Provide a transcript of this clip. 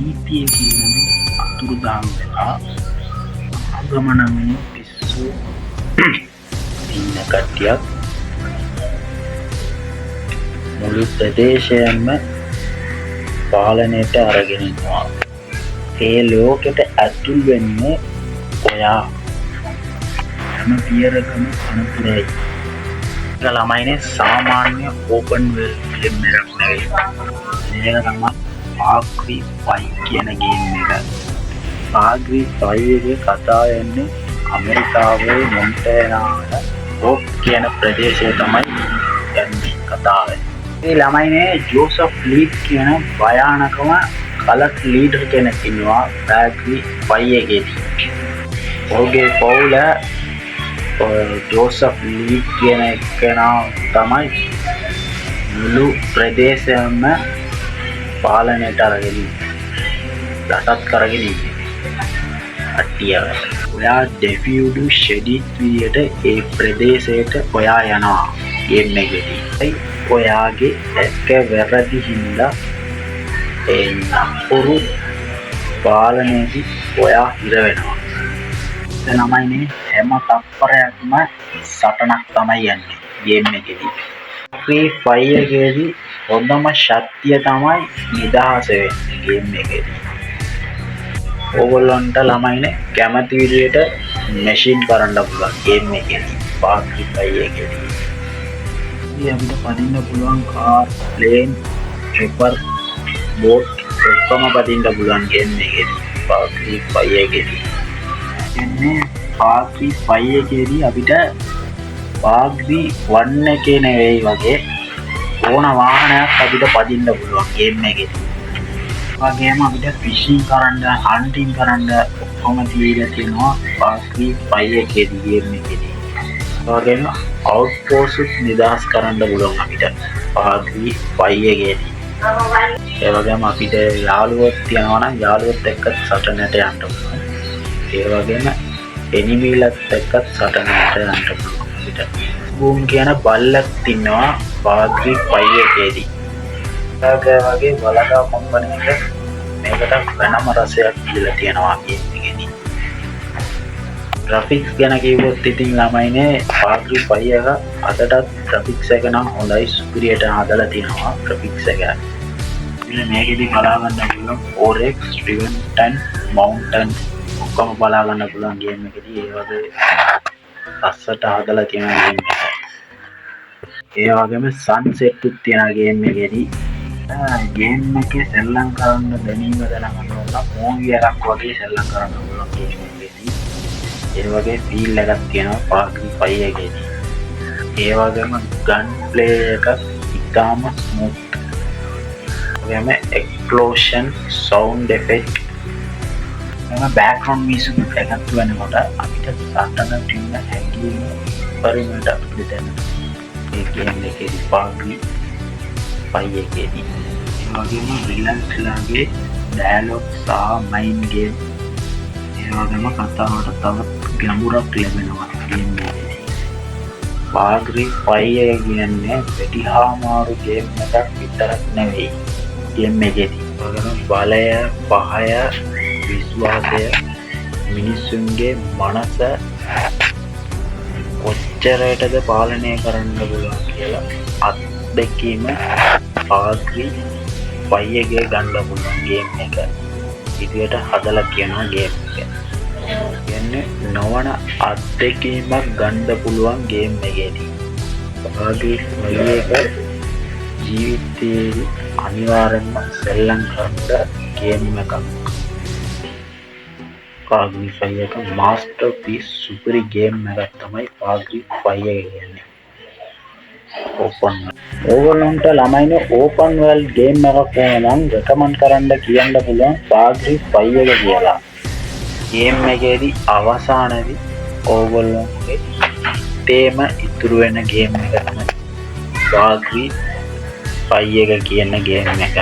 නීතිය කියන අතුරුදහන් වෙලා ආගමනමින් පිස්සු ඉන්න කට්ටියක් මුළු ප්‍රදේශයම පාලනයට අරගෙන ඉන්නවා. ඒ ලෝකෙට ඇතුල් වෙන්නේ ඔයා හැම පියරකම අනුතරයි. ළමයිනේ සාමාන්‍ය ඕපන් වෙල් ගේම් එකක් නෙවෙයි. මේක තමයි පාග්‍රි 5 කියන ගේම් එක. පාග්‍රි 5 එකේ කතාව යන්නේ ඇමරිකාවේ මොන්ටානා රොක් කියන ප්‍රදේශය තමයි යන්නේ කතාව. මේ ළමයිනේ ජෝසප් ලීඩ් කියන භයානකම කලක් ලීඩර් කෙනෙක් ඉන්නවා පාග්‍රි 5 එකේදී. ඔහුගේ පවුල ජෝසප් ලීඩ් කියන එකනා තමයි මුළු ප්‍රදේශයම පාලනයට අරගෙන යටත් කරගෙන ඉන්නේ. ඔයා ඩෙෆියුඩු ෂෙඩිට් විදියට ඒ ප්‍රදේශයට ඔයා යනවා ගේම් එකේදී. ඔයාගේ එක වැරදි හින්දා ඒ නපුරු පාලනයේදී ඔයා හිර වෙනවා. ළමයිනේ හැම තත්පරයක්ම සටනක් තමයි යන්නේ ගේම් එකේදී. ෆ්‍රී ෆයර් එකේදී හොඳම ශක්තිය තමයි නිදහස වෙන්නේ ගේම් එකේදී. ඕගොල්ලන්ට ළමයිනේ කැමති විදියට මැෂින් කරන්න පුළුවන් ගේම් එකේදී. පාග්‍රි 5 එකේදී. ඉතින් අපිට පදින්න පුළුවන් කාර්, ප්ලේන්, චොපර්, බෝට් ඔක්කොම පදින්න පුළුවන් ගේම් එකේදී. පාග්‍රි 5 එකේදී. එන්නේ පාග්‍රි 5 එකේදී අපිට පාග්‍රි 1 එකේ නෙවෙයි වගේ ඕන වාහනයක් අපිට පදින්න පුළුවන් ගේම් එකේදී. වගේම අපිට ෆිෂින් කරන්න, හන්ටින් කරන්න ඔක්කොම දීලා තියෙනවා පාග්‍රි 5 එකේදී ගේම් එකේදී. වගේම අවුට්පෝස්ට් නිදහස් කරන්න පුළුවන් අපිට පාග්‍රි 5 එකේදී. ඒ වගේම අපිට යාළුවොත් තියනවා නම් යාළුවොත් එක්ක සටනට යන්න පුළුවන්. ඒ වගේම එනිමීලත් එක්ක සටනට යන්න පුළුවන් අපිට. බූම් කියන බල්ලක් ඉන්නවා පාග්‍රි 5 එකේදී. වගේ බලගා කම්පැනි එක මේකට වෙනම රසයක් දීලා තියෙනවා ගේම් එකේදී. ග්‍රැෆික්ස් ගැන කිව්වොත් ඉතින් ළමයිනේ පාග්‍රි 5 එක අදටත් ග්‍රැෆික්ස් එක නම් හොඳයි, සුපිරියට හදලා තියෙනවා ග්‍රැෆික්ස් එක. ඉතින් මේකෙදි බලා ගන්න පුළුවන් Oryx, Riventon, Mountain ඔක්කොම බලා ගන්න පුළුවන් ගේම් එකේදී. ඒ වගේ රසට හදලා තියෙන ගේම් එක. ඒ වගේම සන්සෙට් උත් තියෙන ගේම් එකේදී. ගේම් එකේ සෙල්ලම් කරන්න දැනීම දැනගන්න මූවි එකක් වගේ සෙල්ලම් කරන්න පුළුවන් ගේම් එකේදී. ඒ වගේ ෆීල් එකක් තියෙනවා පාග්‍රි 5 එකේදී. ඒ වගේම ගන් ප්ලේ එක ඉතාම ස්මූත්. වගේම එක්ස්ප්ලෝෂන්, සවුන්ඩ් ඉෆෙක්ට්, බෑක්ග්‍රවුන්ඩ් මියුසික් එකතු වෙනකොට අපිට සටන ටින්න හැංගීම පරිමට අපිට දැනෙනවා. ඒ ගේම් එකේදී පාග්‍රි 5 එකේදී. ඒ වගේම විලන්ස්ලාගේ ඩයලොග් සහ මයින්ඩ් ගේම්. ඒ වගේම කතාවට තවත් ගැඹුරක් ලැබෙනවා ගේම් එකේදී. පාග්‍රි 5 එක කියන්නේ වැඩිහාමාරු ගේම් එකක් විතරක් නෙවෙයි ගේම් එකේදී. ඒ වගේම බලය, පහය, විශ්වාසය, මිනිස්සුන්ගේ මනස කොච්චරටද පාලනය කරන්න පුළුවන් කියලා අත්දැකීම පාග්‍රි 5 එකේ ගන්න පුළුවන් ගේම් එක විදියට හදලා කියනවා ගේම් එක. කියන්නේ නොවන අත්දැකීමක් ගන්න පුළුවන් ගේම් එකේදී. පාග්‍රි 5 එක ජීවිතයේ අනිවාර්යයෙන්ම සෙල්ලම් කරන්න ගේම් එකක්. පාග්‍රි 5 එක මාස්ටර්පීස් සුපිරි ගේම් එකක් තමයි පාග්‍රි 5 එක කියන්නේ. ඕපන් ඕගොල්ලන්ට ළමයිනේ ඕපන් වර්ල්ඩ් ගේම් එකක් නම් රෙකමන්ඩ් කරන්න කියන්න පුළුවන් පාග්‍රි 5 එක කියලා. ගේම් එකේදී අවසානයේදී ඕගොල්ලන්ගේ තේම ඉතුරු වෙන ගේම් එක තමයි පාග්‍රි 5 එක කියන ගේම් එක.